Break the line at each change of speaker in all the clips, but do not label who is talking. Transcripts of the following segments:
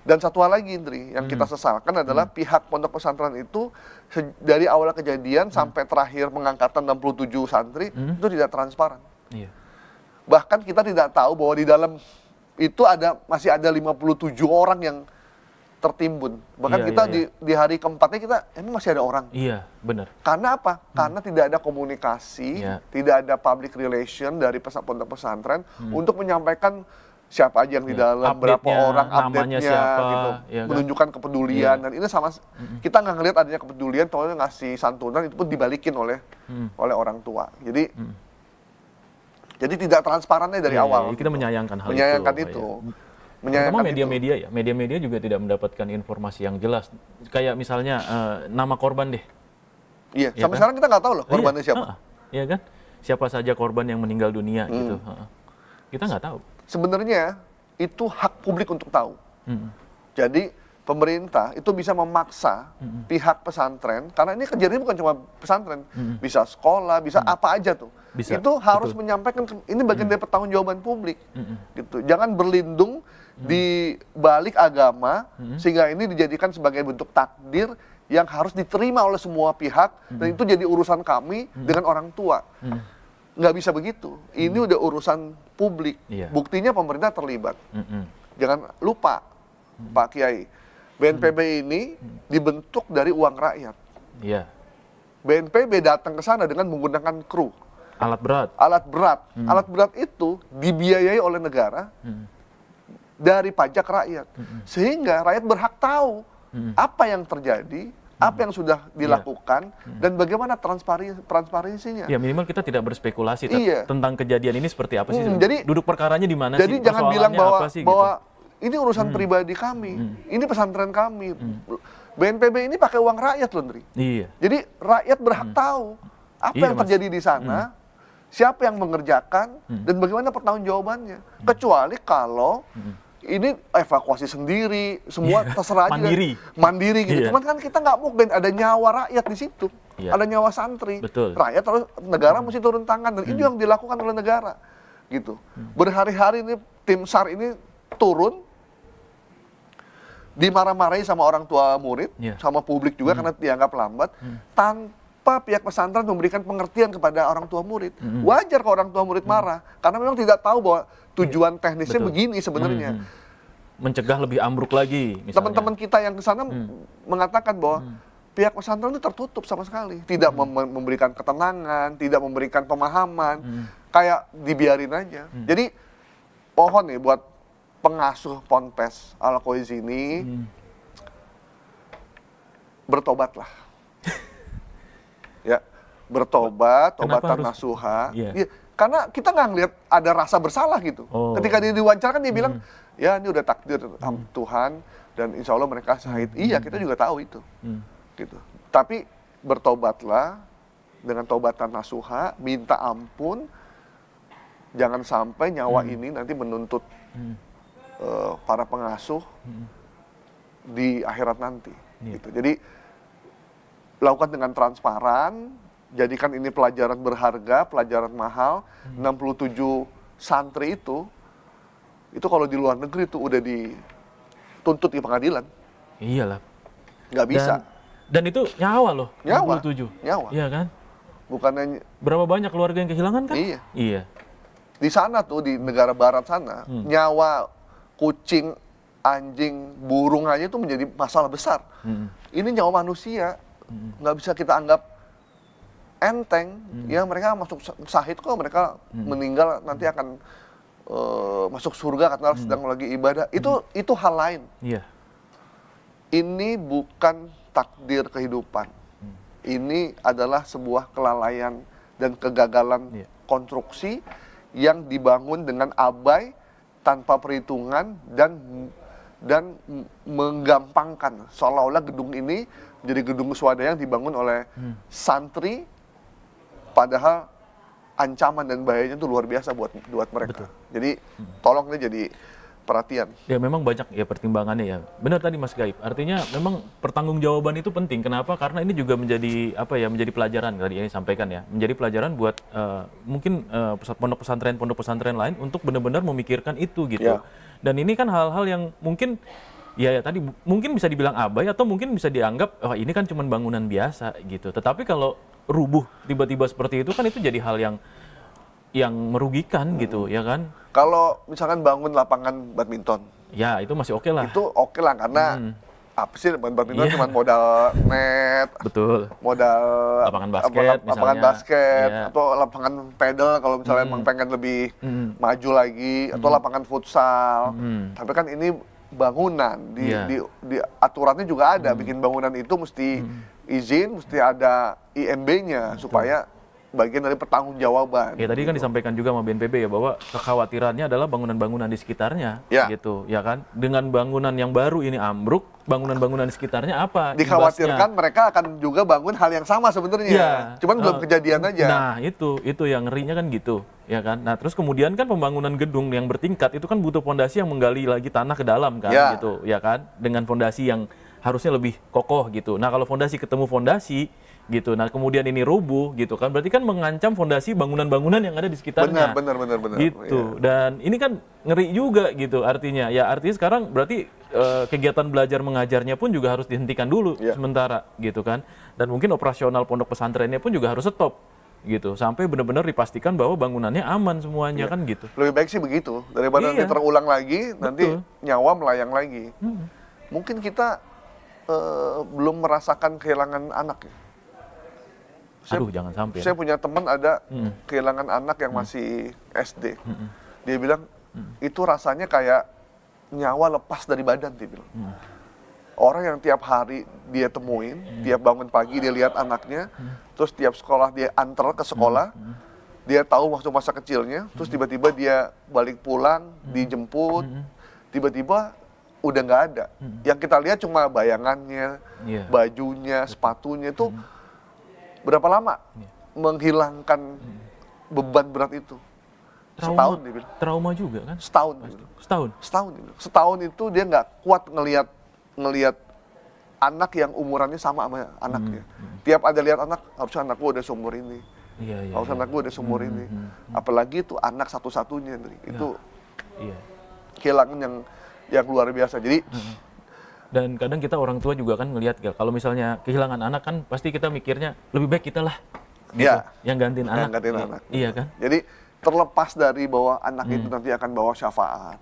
Dan satu hal lagi, Indri, yang kita sesalkan adalah pihak pondok pesantren itu dari awal kejadian sampai terakhir pengangkatan 67 santri itu tidak transparan.
Iya.
Bahkan kita tidak tahu bahwa di dalam itu masih ada 57 orang yang tertimbun. Bahkan
Iya,
kita
iya,
di hari keempatnya kita emang masih ada orang.
Iya, benar.
Karena apa? Karena tidak ada komunikasi, tidak ada public relation dari pondok pesantren untuk menyampaikan siapa aja yang di dalam, berapa
Update-nya,
orang,
namanya
update-nya,
siapa,
gitu,
ya kan?
menunjukkan kepedulian. Dan ini sama, kita nggak ngelihat adanya kepedulian, soalnya ngasih santunan itu pun dibalikin oleh orang tua. Jadi tidak transparannya dari awal.
Kita menyayangkan hal
Menyayangkan
itu.
itu.
Terutama media-media ya, media-media juga tidak mendapatkan informasi yang jelas. Kayak misalnya nama korban deh.
Iya,
Ya
sampai
kan?
sekarang kita nggak tahu loh korbannya siapa.
Iya kan? Siapa saja korban yang meninggal dunia gitu. Kita nggak tahu.
Sebenarnya itu hak publik untuk tahu. Jadi pemerintah itu bisa memaksa pihak pesantren, karena ini kejadian bukan cuma pesantren, bisa sekolah, bisa apa aja tuh.
Bisa,
itu harus
betul.
menyampaikan, ini bagian dari pertanggungjawaban publik. Gitu. Jangan berlindung di balik agama, sehingga ini dijadikan sebagai bentuk takdir yang harus diterima oleh semua pihak, dan itu jadi urusan kami dengan orang tua. Nggak bisa begitu. Ini udah urusan publik.
Iya.
Buktinya pemerintah terlibat. Jangan lupa, Pak Kiai, BNPB ini dibentuk dari uang rakyat.
Iya.
BNPB datang ke sana dengan menggunakan kru.
Alat berat.
Alat berat. Alat berat itu dibiayai oleh negara dari pajak rakyat. Sehingga rakyat berhak tahu apa yang terjadi, apa yang sudah dilakukan, dan bagaimana transparansinya.
Ya minimal kita tidak berspekulasi
Iya.
tentang kejadian ini seperti apa sih.
Jadi
duduk perkaranya di mana
Jadi
sih?
jangan bilang
Persoalannya apa sih,
bahwa ini urusan pribadi kami, ini pesantren kami. BNPB ini pakai uang rakyat loh, Ndri.
Iya.
Jadi rakyat berhak tahu apa
Iya,
yang
Mas.
terjadi di sana, siapa yang mengerjakan, dan bagaimana pertanggungjawabannya. Kecuali kalau ini evakuasi sendiri, semua terserah aja. Mandiri gitu.
Iya.
Cuman kan kita nggak mungkin ada nyawa rakyat di situ.
Iya.
Ada nyawa santri.
Betul.
Rakyat harus, negara mesti turun tangan, dan itu yang dilakukan oleh negara. Gitu. Berhari-hari ini tim SAR ini turun, dimarah-marahi sama orang tua murid, sama publik juga karena dianggap lambat, tanpa pihak pesantren memberikan pengertian kepada orang tua murid. Wajar kalau orang tua murid marah, karena memang tidak tahu bahwa tujuan teknisnya begini sebenarnya.
Mencegah lebih ambruk lagi, misalnya.
Teman-teman kita yang ke sana mengatakan bahwa pihak pesantren itu tertutup sama sekali, tidak memberikan ketenangan, tidak memberikan pemahaman, kayak dibiarin aja. Jadi pohon nih buat pengasuh Ponpes Al-Khoiz ini, bertobatlah. Ya, bertobat, tobatan nasuha. Ya, karena kita nggak ngeliat ada rasa bersalah gitu. Ketika dia diwawancara kan dia bilang, ya ini udah takdir Tuhan, dan insya Allah mereka syahid. Iya, kita juga tahu itu. Gitu. Tapi bertobatlah dengan tobatan nasuha, minta ampun, jangan sampai nyawa ini nanti menuntut para pengasuh di akhirat nanti. Gitu. Jadi lakukan dengan transparan, jadikan ini pelajaran berharga, pelajaran mahal. 67 santri itu kalau di luar negeri itu udah dituntut di pengadilan.
Iyalah.
Nggak bisa.
Dan itu nyawa loh.
Nyawa.
67.
Nyawa.
Iya kan?
Bukannya
berapa banyak keluarga yang kehilangan kan?
Iya.
Iya.
Di sana tuh, di negara barat sana, nyawa kucing, anjing, burung aja itu menjadi masalah besar. Ini nyawa manusia, nggak bisa kita anggap enteng. Ya mereka masuk syahid kok, mereka meninggal nanti akan masuk surga karena sedang lagi ibadah. Itu hal lain.
Iya.
Ini bukan takdir kehidupan. Ini adalah sebuah kelalaian dan kegagalan konstruksi yang dibangun dengan abai, tanpa perhitungan, dan menggampangkan. Seolah-olah gedung ini menjadi gedung swadaya yang dibangun oleh santri, padahal ancaman dan bahayanya itu luar biasa buat mereka. Betul. Jadi tolong ini jadi perhatian.
Ya memang banyak ya pertimbangannya ya. Benar tadi Mas Gaib. Artinya memang pertanggungjawaban itu penting. Kenapa? Karena ini juga menjadi menjadi pelajaran tadi yang disampaikan ya. Menjadi pelajaran buat mungkin pondok pesantren lain untuk benar-benar memikirkan itu gitu. Ya. Dan ini kan hal-hal yang mungkin ya tadi mungkin bisa dibilang abai atau mungkin bisa dianggap oh ini kan cuma bangunan biasa gitu. Tetapi kalau rubuh tiba-tiba seperti itu kan itu jadi hal yang merugikan gitu ya kan.
Kalau misalkan bangun lapangan badminton,
ya itu masih oke lah.
Itu oke lah karena apa sih badminton cuma modal net,
betul,
modal
lapangan
basket atau lapangan pedal kalau misalnya emang pengen lebih maju lagi atau lapangan futsal. Tapi kan ini bangunan di aturannya juga ada bikin bangunan itu mesti izin, mesti ada IMB-nya supaya bagian dari pertanggungjawaban.
Ya tadi kan disampaikan juga sama BNPB ya bahwa kekhawatirannya adalah bangunan-bangunan di sekitarnya, gitu, ya kan? Dengan bangunan yang baru ini ambruk, bangunan-bangunan di sekitarnya apa?
Dikhawatirkan mereka akan juga bangun hal yang sama sebenarnya, cuman belum kejadian aja.
Nah itu yang ngerinya kan gitu, ya kan? Nah terus kemudian kan pembangunan gedung yang bertingkat itu kan butuh fondasi yang menggali lagi tanah ke dalam kan, gitu, ya kan? Dengan fondasi yang harusnya lebih kokoh gitu. Nah kalau fondasi ketemu fondasi gitu, nah kemudian ini rubuh gitu kan, berarti kan mengancam fondasi bangunan-bangunan yang ada di sekitarnya.
Benar.
Gitu. Dan ini kan ngeri juga gitu artinya. Ya artinya sekarang berarti kegiatan belajar mengajarnya pun juga harus dihentikan dulu sementara gitu kan. Dan mungkin operasional pondok pesantrennya pun juga harus stop gitu sampai benar-benar dipastikan bahwa bangunannya aman semuanya kan gitu.
Lebih baik sih begitu daripada nanti terulang lagi, nanti nyawa melayang lagi. Mungkin kita belum merasakan kehilangan anak ya.
Jangan sampai.
Saya punya teman ada kehilangan anak yang masih SD. Dia bilang itu rasanya kayak nyawa lepas dari badan, dia bilang. Orang yang tiap hari dia temuin, tiap bangun pagi dia lihat anaknya, terus tiap sekolah dia antar ke sekolah, dia tahu waktu masa kecilnya, terus tiba-tiba dia balik pulang, dijemput, tiba-tiba udah nggak ada. Yang kita lihat cuma bayangannya, bajunya, sepatunya itu. Berapa lama menghilangkan beban berat itu? Setahun dia bilang.
Trauma juga kan?
Setahun. Setahun itu dia nggak kuat ngelihat anak yang umurannya sama anaknya. Tiap ada lihat anak, harusnya anak gua udah seumur ini. Harusnya anak gua udah seumur ini. Apalagi itu anak satu-satunya, itu kehilangan yang luar biasa. Jadi
dan kadang kita orang tua juga kan ngelihat kalau misalnya kehilangan anak kan pasti kita mikirnya lebih baik kita lah gitu, yang gantiin anak. Iya kan?
Jadi terlepas dari bahwa anak itu nanti akan bawa syafaat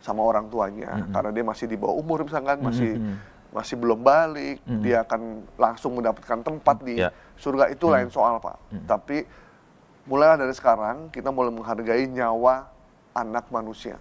sama orang tuanya karena dia masih di bawah umur misalkan, masih belum balik, dia akan langsung mendapatkan tempat di surga, itu lain soal Pak. Tapi mulailah dari sekarang kita mulai menghargai nyawa anak manusia.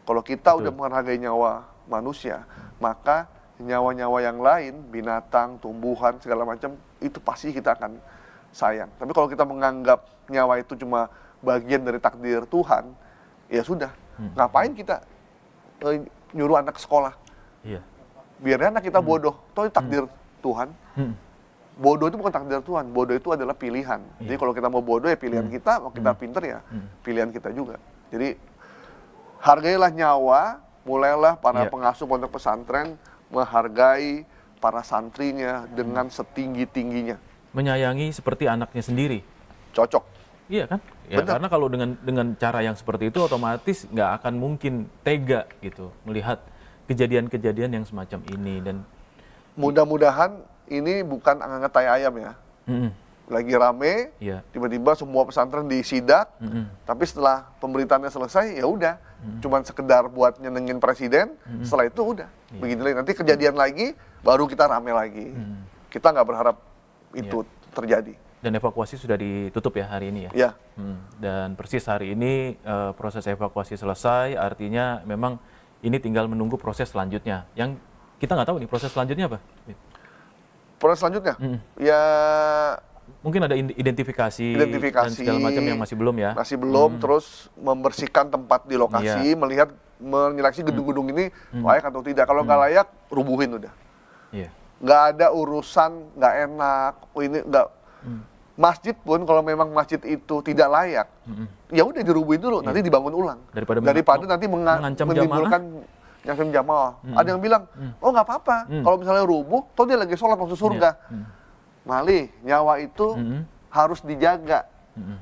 Kalau kita udah menghargai nyawa manusia, maka nyawa-nyawa yang lain, binatang, tumbuhan, segala macam, itu pasti kita akan sayang. Tapi kalau kita menganggap nyawa itu cuma bagian dari takdir Tuhan, ya sudah. Ngapain kita nyuruh anak ke sekolah? Biarnya anak kita bodoh, toh itu takdir Tuhan. Bodoh itu bukan takdir Tuhan, bodoh itu adalah pilihan. Jadi kalau kita mau bodoh ya pilihan kita, mau kita pinter ya pilihan kita juga. Jadi hargailah nyawa. Mulailah para pengasuh pondok pesantren menghargai para santrinya dengan setinggi-tingginya.
Menyayangi seperti anaknya sendiri.
Cocok.
Iya kan? Ya, karena kalau dengan cara yang seperti itu otomatis nggak akan mungkin tega gitu melihat kejadian-kejadian yang semacam ini. Dan
mudah-mudahan ini bukan angan tai ayam ya. Lagi rame, tiba-tiba semua pesantren disidak, tapi setelah pemberitaannya selesai, ya udah, cuman sekedar buat nyenengin presiden, setelah itu udah, begini lagi. Nanti kejadian lagi, baru kita rame lagi. Kita nggak berharap itu terjadi.
Dan evakuasi sudah ditutup ya hari ini ya? Dan persis hari ini proses evakuasi selesai, artinya memang ini tinggal menunggu proses selanjutnya. Yang kita nggak tahu nih proses selanjutnya apa?
Proses selanjutnya? Ya
mungkin ada identifikasi dan segala macam yang masih belum ya?
Masih belum, terus membersihkan tempat di lokasi, melihat, menyeleksi gedung-gedung ini layak atau tidak. Kalau nggak layak, rubuhin udah. Nggak ada urusan, nggak enak, ini nggak. Masjid pun kalau memang masjid itu tidak layak, ya udah dirubuhin dulu, nanti dibangun ulang. Daripada nanti menimbulkan jamaah. Ada yang bilang, oh nggak apa-apa, kalau misalnya rubuh, toh dia lagi sholat masuk surga. Malih, nyawa itu harus dijaga.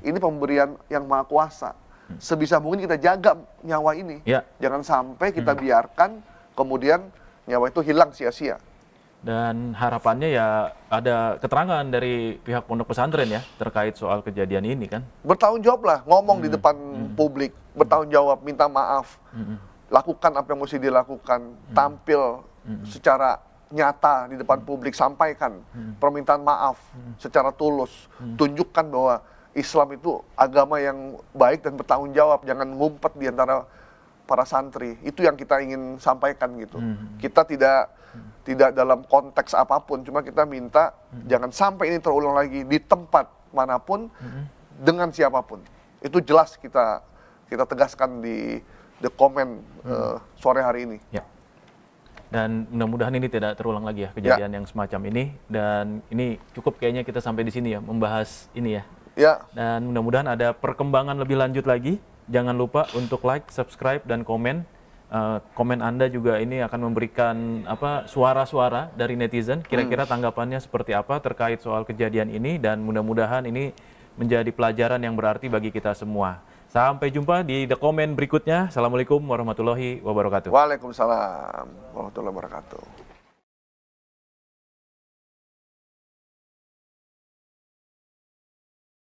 Ini pemberian yang maha kuasa. Sebisa mungkin kita jaga nyawa ini. Jangan sampai kita biarkan kemudian nyawa itu hilang sia-sia.
Dan harapannya ya ada keterangan dari pihak pondok pesantren ya terkait soal kejadian ini kan.
Bertanggung jawab lah, ngomong di depan publik, bertanggung jawab, minta maaf, lakukan apa yang mesti dilakukan, tampil secara nyata di depan publik, sampaikan permintaan maaf secara tulus, tunjukkan bahwa Islam itu agama yang baik dan bertanggung jawab, jangan ngumpet di antara para santri. Itu yang kita ingin sampaikan gitu. Kita tidak dalam konteks apapun, cuma kita minta jangan sampai ini terulang lagi di tempat manapun dengan siapapun. Itu jelas kita tegaskan di the comment sore hari ini.
Ya. Dan mudah-mudahan ini tidak terulang lagi ya kejadian yang semacam ini. Dan ini cukup kayaknya kita sampai di sini ya membahas ini ya.
Ya.
Dan mudah-mudahan ada perkembangan lebih lanjut lagi. Jangan lupa untuk like, subscribe, dan komen. Komen Anda juga ini akan memberikan suara-suara dari netizen. Kira-kira tanggapannya seperti apa terkait soal kejadian ini, dan mudah-mudahan ini menjadi pelajaran yang berarti bagi kita semua. Sampai jumpa di The Comment berikutnya. Assalamualaikum warahmatullahi wabarakatuh.
Waalaikumsalam warahmatullahi wabarakatuh.